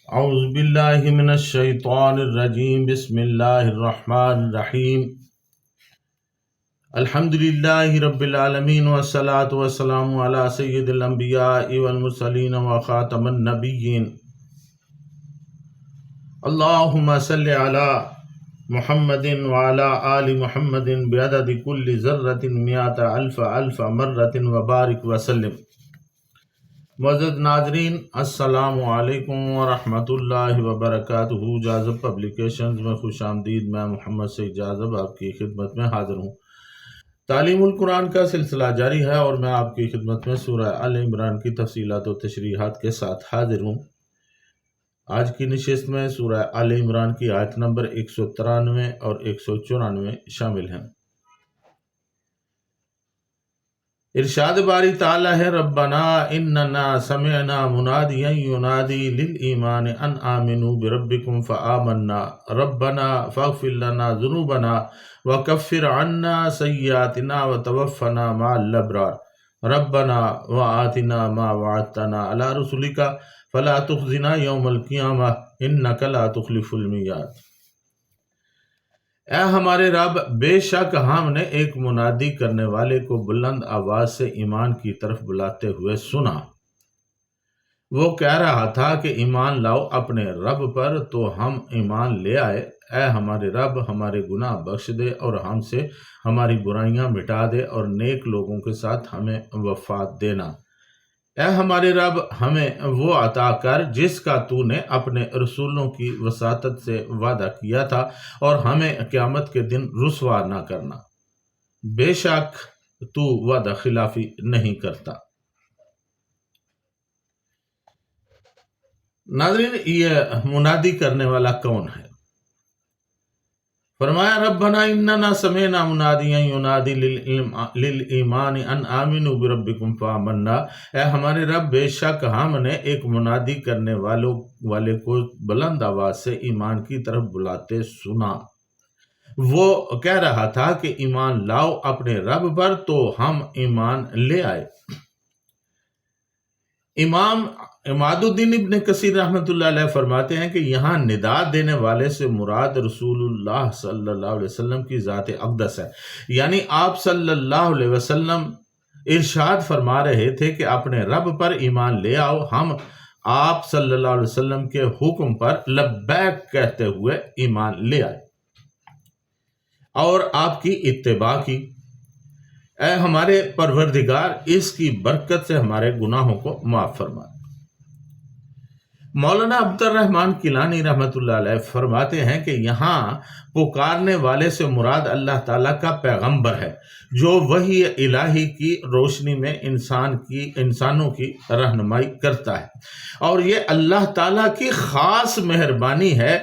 اعوذ باللہ من الشیطان الرجیم، بسم اللہ الرحمن الرحیم۔ الحمد للہ رب العالمین والصلاة والسلام علی سید الانبیاء والمرسلین وخاتم النبیین۔ اللہم صل علی محمد وعلی آل محمد بعدد کل ذرۃ مئۃ الف مرۃ وبارک وسلم۔ معزز ناظرین، السلام علیکم ورحمۃ اللہ وبرکاتہ۔ جاذب پبلیکیشنز میں خوش آمدید۔ میں محمد سعید جاذب آپ کی خدمت میں حاضر ہوں۔ تعلیم القرآن کا سلسلہ جاری ہے اور میں آپ کی خدمت میں سورہ آل عمران کی تفصیلات و تشریحات کے ساتھ حاضر ہوں۔ آج کی نشست میں سورہ آل عمران کی آیت نمبر 193 اور 194 شامل ہیں۔ ارشاد باری تعالی ہے، ربنا اننا سمعنا منادیا ینادی للایمان ان آمنوا بربکم فآمنا ربنا فاغفر لنا ذنوبنا وکفر عنا سیئاتنا وتوفنا مع الابرار ربنا وآتنا ما وعدتنا علی رسلک فلا تخزنا یوم القیامہ انک لا تخلف الميعاد۔ اے ہمارے رب، بے شک ہم نے ایک منادی کرنے والے کو بلند آواز سے ایمان کی طرف بلاتے ہوئے سنا۔ وہ کہہ رہا تھا کہ ایمان لاؤ اپنے رب پر، تو ہم ایمان لے آئے۔ اے ہمارے رب، ہمارے گناہ بخش دے اور ہم سے ہماری برائیاں مٹا دے اور نیک لوگوں کے ساتھ ہمیں وفات دینا۔ اے ہمارے رب، ہمیں وہ عطا کر جس کا تو نے اپنے رسولوں کی وساطت سے وعدہ کیا تھا، اور ہمیں قیامت کے دن رسوا نہ کرنا، بے شک تو وعدہ خلافی نہیں کرتا۔ ناظرین، یہ منادی کرنے والا کون ہے؟ فرمایا، ربنا اننا سمعنا منادیا ینادی للایمان ان آمنوا بربکم فآمنا۔ اے ہمارے رب، بے شک ہم نے ایک منادی کرنے والے کو بلند آواز سے ایمان کی طرف بلاتے سنا۔ وہ کہہ رہا تھا کہ ایمان لاؤ اپنے رب پر، تو ہم ایمان لے آئے۔ امام عماد الدین ابن کثیر رحمۃ اللہ علیہ فرماتے ہیں کہ یہاں ندا دینے والے سے مراد رسول اللہ صلی اللہ علیہ وسلم کی ذات اقدس ہے، یعنی آپ صلی اللہ علیہ وسلم ارشاد فرما رہے تھے کہ اپنے رب پر ایمان لے آؤ۔ ہم آپ صلی اللہ علیہ وسلم کے حکم پر لبیک کہتے ہوئے ایمان لے آئے اور آپ کی اتباع کی۔ اے ہمارے پروردگار، اس کی برکت سے ہمارے گناہوں کو معاف فرما۔ مولانا عبد الرحمن کیلانی رحمۃ اللہ علیہ فرماتے ہیں کہ یہاں پکارنے والے سے مراد اللہ تعالیٰ کا پیغمبر ہے، جو وحی الہی کی روشنی میں انسانوں کی رہنمائی کرتا ہے، اور یہ اللہ تعالیٰ کی خاص مہربانی ہے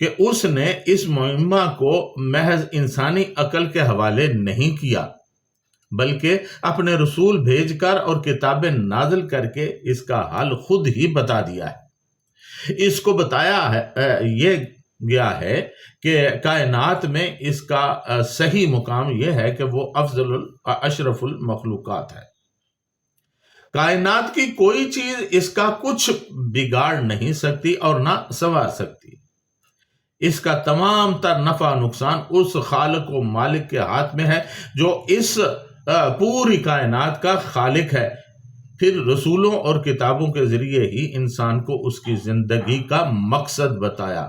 کہ اس نے اس مہمہ کو محض انسانی عقل کے حوالے نہیں کیا، بلکہ اپنے رسول بھیج کر اور کتابیں نازل کر کے اس کا حال خود ہی بتا دیا ہے۔ اس کو بتایا یہ گیا ہے کہ کائنات میں اس کا صحیح مقام یہ ہے کہ وہ افضل اشرف المخلوقات ہے۔ کائنات کی کوئی چیز اس کا کچھ بگاڑ نہیں سکتی اور نہ سنوار سکتی۔ اس کا تمام تر نفع نقصان اس خالق و مالک کے ہاتھ میں ہے جو اس پوری کائنات کا خالق ہے۔ پھر رسولوں اور کتابوں کے ذریعے ہی انسان کو اس کی زندگی کا مقصد بتایا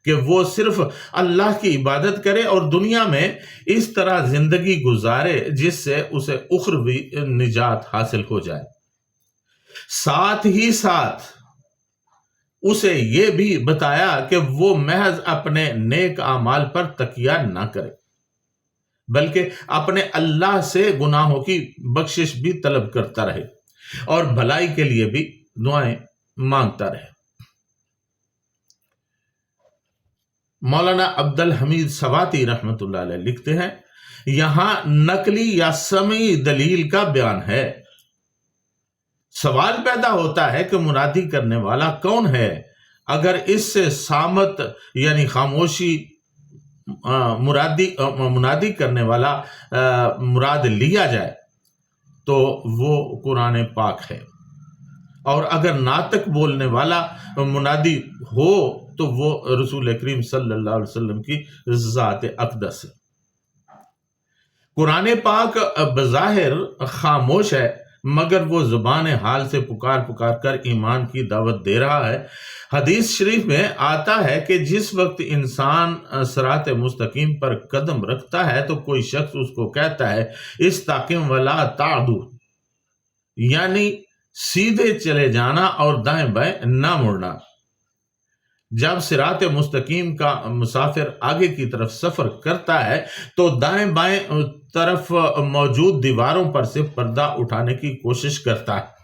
کہ وہ صرف اللہ کی عبادت کرے اور دنیا میں اس طرح زندگی گزارے جس سے اسے اخروی نجات حاصل ہو جائے۔ ساتھ ہی ساتھ اسے یہ بھی بتایا کہ وہ محض اپنے نیک اعمال پر تکیہ نہ کرے، بلکہ اپنے اللہ سے گناہوں کی بخشش بھی طلب کرتا رہے اور بھلائی کے لیے بھی دعائیں مانگتا رہے۔ مولانا عبد الحمید سواتی رحمۃ اللہ علیہ لکھتے ہیں، یہاں نقلی یا سمعی دلیل کا بیان ہے۔ سوال پیدا ہوتا ہے کہ منادی کرنے والا کون ہے؟ اگر اس سے صامت یعنی خاموشی منادی کرنے والا مراد لیا جائے تو وہ قرآن پاک ہے، اور اگر ناطق بولنے والا منادی ہو تو وہ رسول کریم صلی اللہ علیہ وسلم کی ذات اقدس ہے۔ قرآن پاک بظاہر خاموش ہے، مگر وہ زبان حال سے پکار پکار کر ایمان کی دعوت دے رہا ہے۔ حدیث شریف میں آتا ہے کہ جس وقت انسان صراط مستقیم پر قدم رکھتا ہے تو کوئی شخص اس کو کہتا ہے استقم ولا تعدو، یعنی سیدھے چلے جانا اور دائیں بائیں نہ مڑنا۔ جب صراط مستقیم کا مسافر آگے کی طرف سفر کرتا ہے تو دائیں بائیں طرف موجود دیواروں پر سے پردہ اٹھانے کی کوشش کرتا ہے۔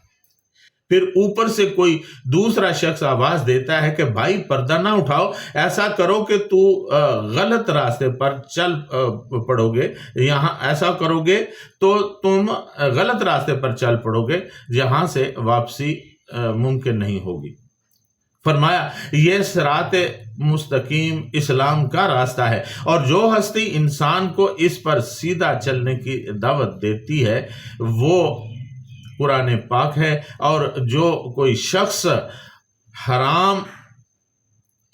پھر اوپر سے کوئی دوسرا شخص آواز دیتا ہے کہ بھائی پردہ نہ اٹھاؤ، ایسا کرو کہ تو غلط راستے پر چل پڑو گے، یہاں ایسا کرو گے تو تم غلط راستے پر چل پڑو گے جہاں سے واپسی ممکن نہیں ہوگی۔ فرمایا یہ صراط مستقیم اسلام کا راستہ ہے، اور جو ہستی انسان کو اس پر سیدھا چلنے کی دعوت دیتی ہے وہ قرآن پاک ہے، اور جو کوئی شخص حرام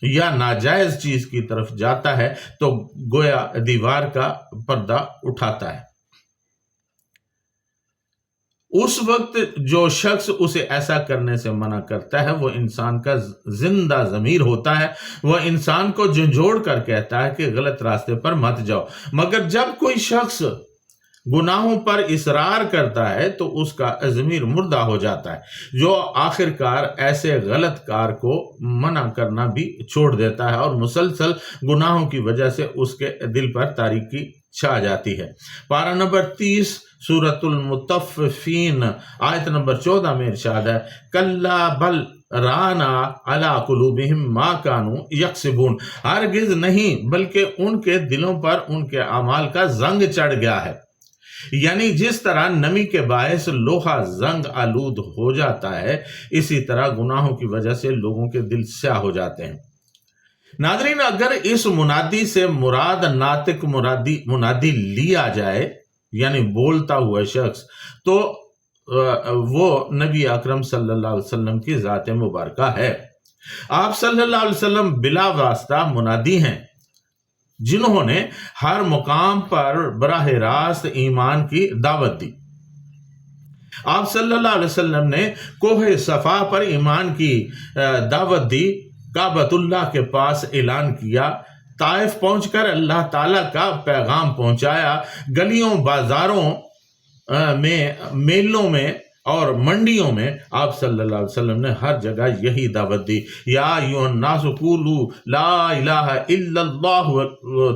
یا ناجائز چیز کی طرف جاتا ہے تو گویا دیوار کا پردہ اٹھاتا ہے۔ اس وقت جو شخص اسے ایسا کرنے سے منع کرتا ہے وہ انسان کا زندہ ضمیر ہوتا ہے، وہ انسان کو جھنجھوڑ کر کہتا ہے کہ غلط راستے پر مت جاؤ، مگر جب کوئی شخص گناہوں پر اصرار کرتا ہے تو اس کا ضمیر مردہ ہو جاتا ہے، جو آخر کار ایسے غلط کار کو منع کرنا بھی چھوڑ دیتا ہے، اور مسلسل گناہوں کی وجہ سے اس کے دل پر تاریکی چھا جاتی ہے۔ پارہ نمبر 30 سورۃ المطففین آیت نمبر 14 میں ارشاد ہے کلا بل رانا علی قلوبہم ما کانوا یکسبون، ہرگز نہیں بلکہ ان کے دلوں پر ان کے اعمال کا زنگ چڑھ گیا ہے۔ یعنی جس طرح نمی کے باعث لوہا زنگ آلود ہو جاتا ہے، اسی طرح گناہوں کی وجہ سے لوگوں کے دل سیاہ ہو جاتے ہیں۔ ناظرین، اگر اس منادی سے مراد ناطق منادی لیا جائے یعنی بولتا ہوا شخص، تو وہ نبی اکرم صلی اللہ علیہ وسلم کی ذات مبارکہ ہے۔ آپ صلی اللہ علیہ وسلم بلا واسطہ منادی ہیں جنہوں نے ہر مقام پر براہ راست ایمان کی دعوت دی۔ آپ صلی اللہ علیہ وسلم نے کوہ صفا پر ایمان کی دعوت دی، کعبۃ اللہ کے پاس اعلان کیا، طائف پہنچ کر اللہ تعالیٰ کا پیغام پہنچایا، گلیوں بازاروں میں، میلوں میں اور منڈیوں میں آپ صلی اللہ علیہ وسلم نے ہر جگہ یہی دعوت دی، یا ایھا الناس قولوا لا الہ الا اللہ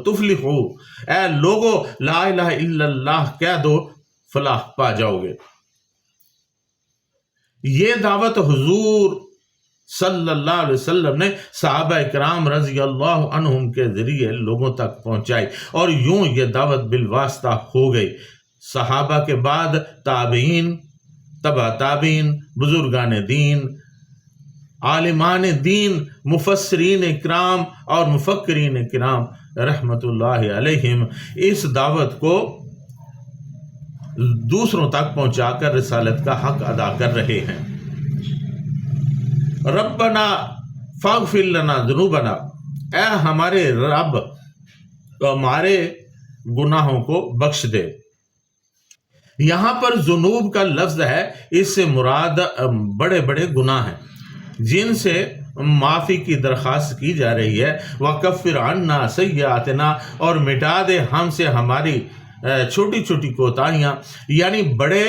تفلحوا، اے لوگو لا الہ الا اللہ کہہ دو فلاح پا جاؤ گے۔ یہ دعوت حضور صلی اللہ علیہ وسلم نے صحابہ کرام رضی اللہ عنہم کے ذریعے لوگوں تک پہنچائی، اور یوں یہ دعوت بالواسطہ ہو گئی۔ صحابہ کے بعد تابعین، تبع تابعین، بزرگان دین، عالمان دین، مفسرین کرام اور مفکرین کرام رحمت اللہ علیہم اس دعوت کو دوسروں تک پہنچا کر رسالت کا حق ادا کر رہے ہیں۔ ربنا فاغفر لنا ذنوبنا، اے ہمارے رب ہمارے گناہوں کو بخش دے۔ یہاں پر ذنوب کا لفظ ہے، اس سے مراد بڑے بڑے گناہ ہیں جن سے معافی کی درخواست کی جا رہی ہے۔ وَكَفِّرْ عَنَّا سَيِّئَاتِنَا، اور مٹا دے ہم سے ہماری چھوٹی چھوٹی کوتاہیاں، یعنی بڑے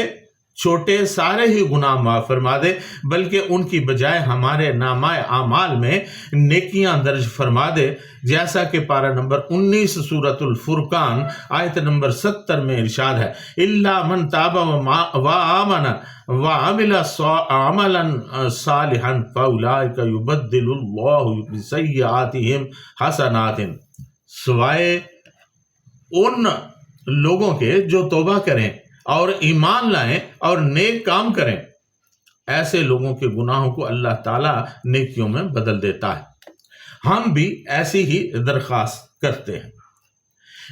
چھوٹے سارے ہی گناہ معاف فرما دے، بلکہ ان کی بجائے ہمارے نامہ اعمال میں نیکیاں درج فرما دے، جیسا کہ پارہ نمبر 19 سورۃ الفرقان آیت نمبر 70 میں ارشاد ہے الا من تاب وآمن وعمل عملا صالحا فاولئک یبدل اللہ سیئاتہم حسنات، سوائے ان لوگوں کے جو توبہ کریں اور ایمان لائیں اور نیک کام کریں، ایسے لوگوں کے گناہوں کو اللہ تعالیٰ نیکیوں میں بدل دیتا ہے۔ ہم بھی ایسی ہی درخواست کرتے ہیں۔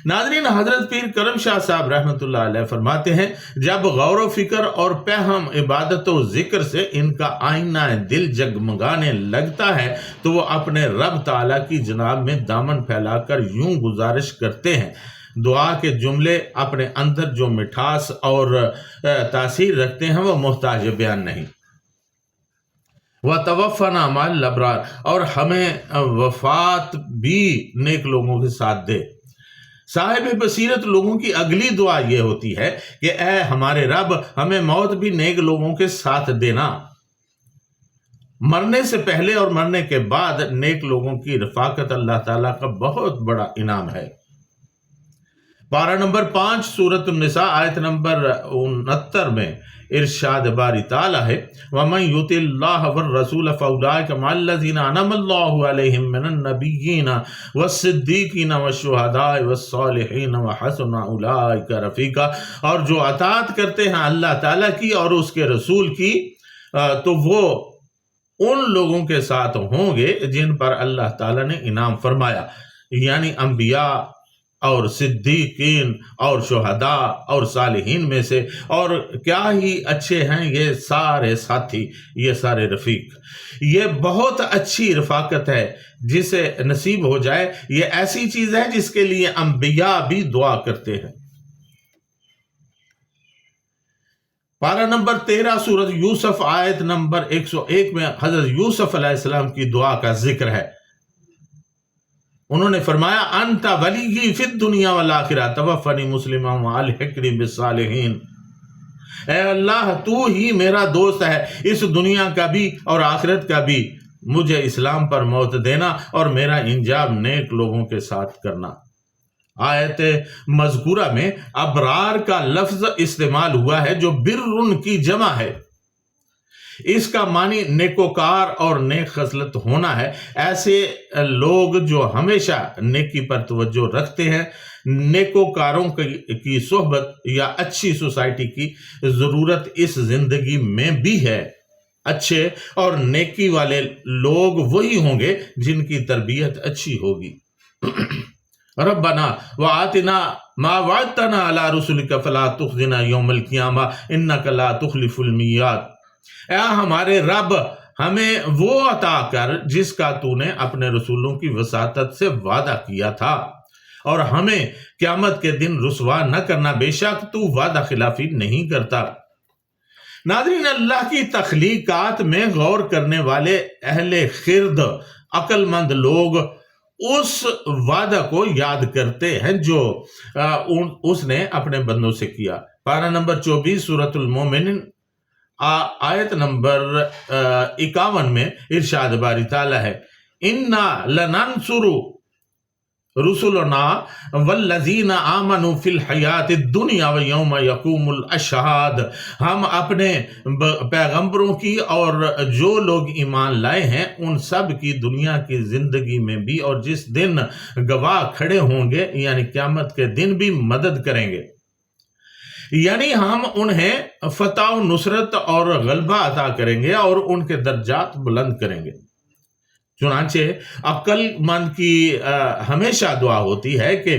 ناظرین، حضرت پیر کرم شاہ صاحب رحمۃ اللہ علیہ فرماتے ہیں جب غور و فکر اور پہم عبادت و ذکر سے ان کا آئینہ دل جگمگانے لگتا ہے تو وہ اپنے رب تعالیٰ کی جناب میں دامن پھیلا کر یوں گزارش کرتے ہیں، دعا کے جملے اپنے اندر جو مٹھاس اور تاثیر رکھتے ہیں وہ محتاج بیان نہیں۔ وَتَوَفَّنَا مَعَ الْأَبْرَارِ، اور ہمیں وفات بھی نیک لوگوں کے ساتھ دے۔ صاحب بصیرت لوگوں کی اگلی دعا یہ ہوتی ہے کہ اے ہمارے رب، ہمیں موت بھی نیک لوگوں کے ساتھ دینا۔ مرنے سے پہلے اور مرنے کے بعد نیک لوگوں کی رفاقت اللہ تعالیٰ کا بہت بڑا انعام ہے۔ پارہ نمبر 5 سورۃ النساء آیت نمبر 69 میں ارشاد باری تعالیٰ ہے وَمَن يُطِعِ اللَّهَ وَالرَّسُولَ فَأُولَٰئِكَ مَعَ الَّذِينَ أَنْعَمَ اللَّهُ عَلَيْهِم مِّنَ النَّبِيِّينَ وَالصِّدِّيقِينَ وَالشُّهَدَاءِ وَالصَّالِحِينَ وَحَسُنَ أُولَٰئِكَ رَفِيقًا، اور جو اطاعت کرتے ہیں اللہ تعالیٰ کی اور اس کے رسول کی تو وہ ان لوگوں کے ساتھ ہوں گے جن پر اللہ تعالیٰ نے انعام فرمایا، یعنی انبیاء اور صدیقین اور شہداء اور صالحین میں سے، اور کیا ہی اچھے ہیں یہ سارے ساتھی، یہ سارے رفیق۔ یہ بہت اچھی رفاقت ہے جسے نصیب ہو جائے، یہ ایسی چیز ہے جس کے لیے انبیاء بھی دعا کرتے ہیں۔ پارہ نمبر 13 سورۃ یوسف آیت نمبر 101 میں حضرت یوسف علیہ السلام کی دعا کا ذکر ہے۔ انہوں نے فرمایا انت ولی فی الدنیا والآخرہ توفنی مسلما والحقنی بالصالحین، اے اللہ تو ہی میرا دوست ہے اس دنیا کا بھی اور آخرت کا بھی، مجھے اسلام پر موت دینا اور میرا انجام نیک لوگوں کے ساتھ کرنا۔ آیت مذکورہ میں ابرار کا لفظ استعمال ہوا ہے جو برن کی جمع ہے۔ اس کا معنی نیکوکار اور نیک خصلت ہونا ہے۔ ایسے لوگ جو ہمیشہ نیکی پر توجہ رکھتے ہیں، نیکوکاروں کی صحبت یا اچھی سوسائٹی کی ضرورت اس زندگی میں بھی ہے۔ اچھے اور نیکی والے لوگ وہی ہوں گے جن کی تربیت اچھی ہوگی۔ ربنا وآتنا ما وعدتنا علی رسلک فلا تخزنا یوم القیامہ انک لا تخلف المیعاد، اے ہمارے رب ہمیں وہ عطا کر جس کا تو نے اپنے رسولوں کی وساطت سے وعدہ کیا تھا، اور ہمیں قیامت کے دن رسوا نہ کرنا، بے شک تو وعدہ خلافی نہیں کرتا۔ ناظرین، اللہ کی تخلیقات میں غور کرنے والے اہل خرد عقل مند لوگ اس وعدہ کو یاد کرتے ہیں جو اس نے اپنے بندوں سے کیا۔ پارہ نمبر 24 سورۃ المومنین آیت نمبر 51 میں ارشاد باری تعالیٰ ہے اِنَّا لَنَنْصُرُ رُسُلَنَا وَالَّذِينَ آمَنُوا فِي الْحَيَاةِ الدُّنْيَا وَيَوْمَ يَقُومُ الْأَشْهَادُ، ہم اپنے پیغمبروں کی اور جو لوگ ایمان لائے ہیں ان سب کی دنیا کی زندگی میں بھی اور جس دن گواہ کھڑے ہوں گے یعنی قیامت کے دن بھی مدد کریں گے، یعنی ہم انہیں فتح و نصرت اور غلبہ عطا کریں گے اور ان کے درجات بلند کریں گے۔ چنانچہ عقل مند کی ہمیشہ دعا ہوتی ہے کہ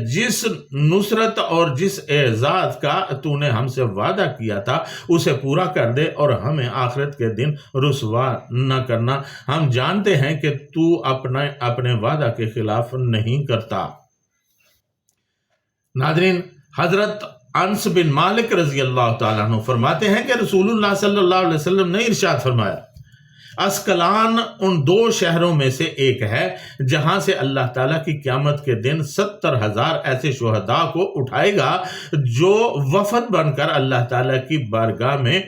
جس نصرت اور جس اعزاز کا تو نے ہم سے وعدہ کیا تھا اسے پورا کر دے اور ہمیں آخرت کے دن رسوا نہ کرنا، ہم جانتے ہیں کہ تو اپنے وعدہ کے خلاف نہیں کرتا۔ ناظرین، حضرت انس بن مالک رضی اللہ تعالیٰ عنہ فرماتے ہیں کہ رسول اللہ صلی اللہ علیہ وسلم نے ارشاد فرمایا اسکلان ان 2 شہروں میں سے ایک ہے جہاں سے اللہ تعالیٰ کی قیامت کے دن 70,000 ایسے شہداء کو اٹھائے گا جو وفد بن کر اللہ تعالیٰ کی بارگاہ میں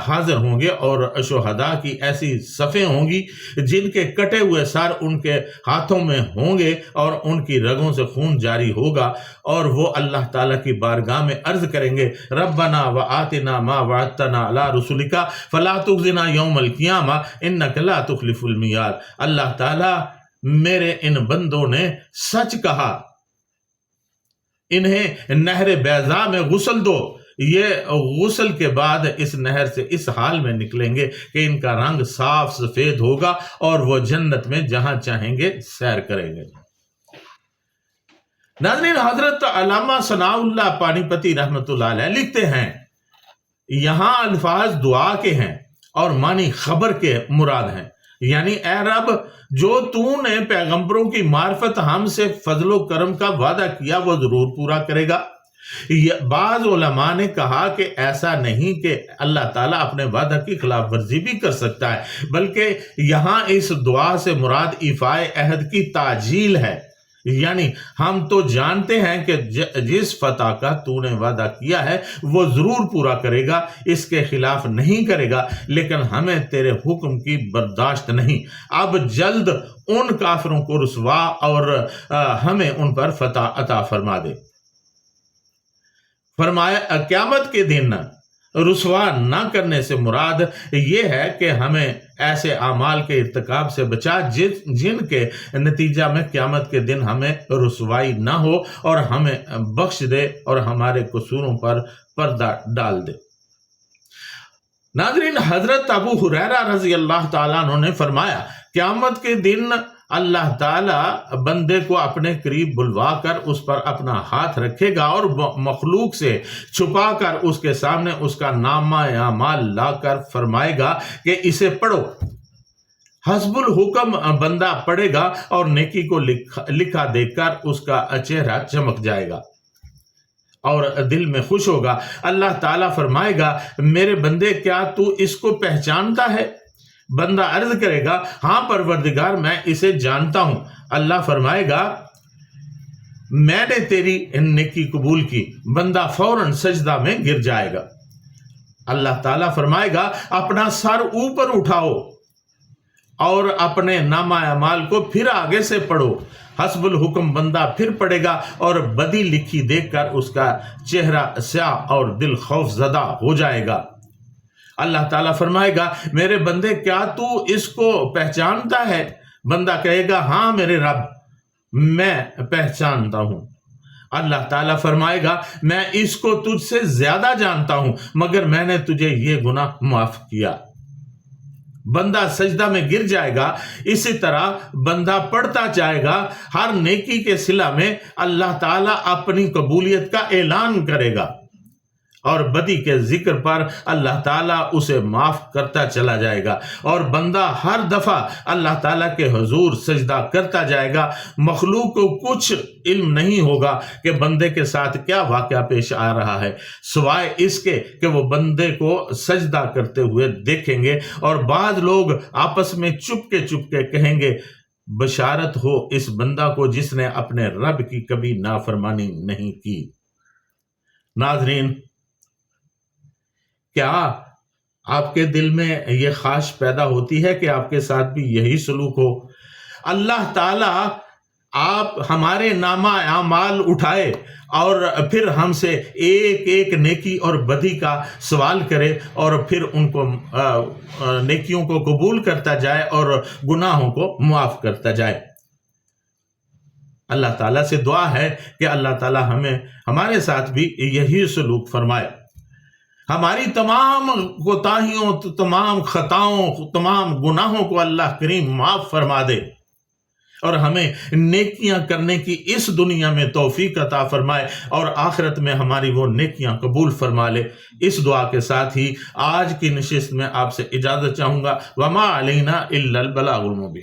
حاضر ہوں گے، اور شہداء کی ایسی صفیں ہوں گی جن کے کٹے ہوئے سر ان کے ہاتھوں میں ہوں گے اور ان کی رگوں سے خون جاری ہوگا، اور وہ اللہ تعالیٰ کی بارگاہ میں عرض کریں گے ربنا وآتنا ما وعدتنا علی رسلک فلا تخزنا یوم القیامہ انک لا تخلف المیعاد، اللہ تعالیٰ میرے ان بندوں نے سچ کہا، انہیں نہر بیضاء میں غسل دو، یہ غسل کے بعد اس نہر سے اس حال میں نکلیں گے کہ ان کا رنگ صاف سفید ہوگا اور وہ جنت میں جہاں چاہیں گے سیر کریں گے۔ ناظرین، حضرت علامہ ثناء اللہ پانی پتی رحمۃ اللہ علیہ لکھتے ہیں، یہاں الفاظ دعا کے ہیں اور معنی خبر کے مراد ہیں، یعنی اے رب، جو تو نے پیغمبروں کی معرفت ہم سے فضل و کرم کا وعدہ کیا وہ ضرور پورا کرے گا۔ بعض علماء نے کہا کہ ایسا نہیں کہ اللہ تعالیٰ اپنے وعدہ کی خلاف ورزی بھی کر سکتا ہے، بلکہ یہاں اس دعا سے مراد ایفائے عہد کی تعجیل ہے، یعنی ہم تو جانتے ہیں کہ جس فتح کا تو نے وعدہ کیا ہے وہ ضرور پورا کرے گا، اس کے خلاف نہیں کرے گا، لیکن ہمیں تیرے حکم کی برداشت نہیں، اب جلد ان کافروں کو رسوا اور ہمیں ان پر فتح عطا فرما دے۔ فرمایا قیامت کے دن رسوا نہ کرنے سے مراد یہ ہے کہ ہمیں ایسے اعمال کے ارتکاب سے بچا جن کے نتیجہ میں قیامت کے دن ہمیں رسوائی نہ ہو، اور ہمیں بخش دے اور ہمارے قصوروں پر پردہ ڈال دے۔ ناظرین، حضرت ابو ہریرہ رضی اللہ تعالیٰ عنہ نے فرمایا، قیامت کے دن اللہ تعالیٰ بندے کو اپنے قریب بلوا کر اس پر اپنا ہاتھ رکھے گا اور مخلوق سے چھپا کر اس کے سامنے اس کا نامہ اعمال لا کر فرمائے گا کہ اسے پڑھو۔ حسب الحکم بندہ پڑھے گا اور نیکی کو لکھا دیکھ کر اس کا چہرہ چمک جائے گا اور دل میں خوش ہوگا۔ اللہ تعالیٰ فرمائے گا، میرے بندے کیا تو اس کو پہچانتا ہے؟ بندہ عرض کرے گا، ہاں پروردگار، میں اسے جانتا ہوں۔ اللہ فرمائے گا، میں نے تیری نیکی قبول کی۔ بندہ فوراً سجدہ میں گر جائے گا۔ اللہ تعالیٰ فرمائے گا، اپنا سر اوپر اٹھاؤ اور اپنے نامہ اعمال کو پھر آگے سے پڑھو۔ حسب الحکم بندہ پھر پڑھے گا اور بدی لکھی دیکھ کر اس کا چہرہ سیاہ اور دل خوف زدہ ہو جائے گا۔ اللہ تعالیٰ فرمائے گا، میرے بندے کیا تو اس کو پہچانتا ہے؟ بندہ کہے گا، ہاں میرے رب، میں پہچانتا ہوں۔ اللہ تعالیٰ فرمائے گا، میں اس کو تجھ سے زیادہ جانتا ہوں، مگر میں نے تجھے یہ گناہ معاف کیا۔ بندہ سجدہ میں گر جائے گا۔ اسی طرح بندہ پڑھتا جائے گا۔ ہر نیکی کے صلہ میں اللہ تعالیٰ اپنی قبولیت کا اعلان کرے گا، اور بدی کے ذکر پر اللہ تعالیٰ اسے معاف کرتا چلا جائے گا، اور بندہ ہر دفعہ اللہ تعالیٰ کے حضور سجدہ کرتا جائے گا۔ مخلوق کو کچھ علم نہیں ہوگا کہ بندے کے ساتھ کیا واقعہ پیش آ رہا ہے، سوائے اس کے کہ وہ بندے کو سجدہ کرتے ہوئے دیکھیں گے، اور بعض لوگ آپس میں چپ کے کہیں گے، بشارت ہو اس بندہ کو جس نے اپنے رب کی کبھی نافرمانی نہیں کی۔ ناظرین، کیا آپ کے دل میں یہ خواہش پیدا ہوتی ہے کہ آپ کے ساتھ بھی یہی سلوک ہو؟ اللہ تعالیٰ آپ ہمارے نامہ اعمال اٹھائے اور پھر ہم سے ایک ایک نیکی اور بدی کا سوال کرے، اور پھر ان کو نیکیوں کو قبول کرتا جائے اور گناہوں کو معاف کرتا جائے۔ اللہ تعالیٰ سے دعا ہے کہ اللہ تعالیٰ ہمارے ساتھ بھی یہی سلوک فرمائے۔ ہماری تمام کوتاہیوں، تمام خطاؤں، تمام گناہوں کو اللہ کریم معاف فرما دے، اور ہمیں نیکیاں کرنے کی اس دنیا میں توفیق عطا فرمائے، اور آخرت میں ہماری وہ نیکیاں قبول فرما لے۔ اس دعا کے ساتھ ہی آج کی نشست میں آپ سے اجازت چاہوں گا۔ وما علینا الا البلاغ المبین۔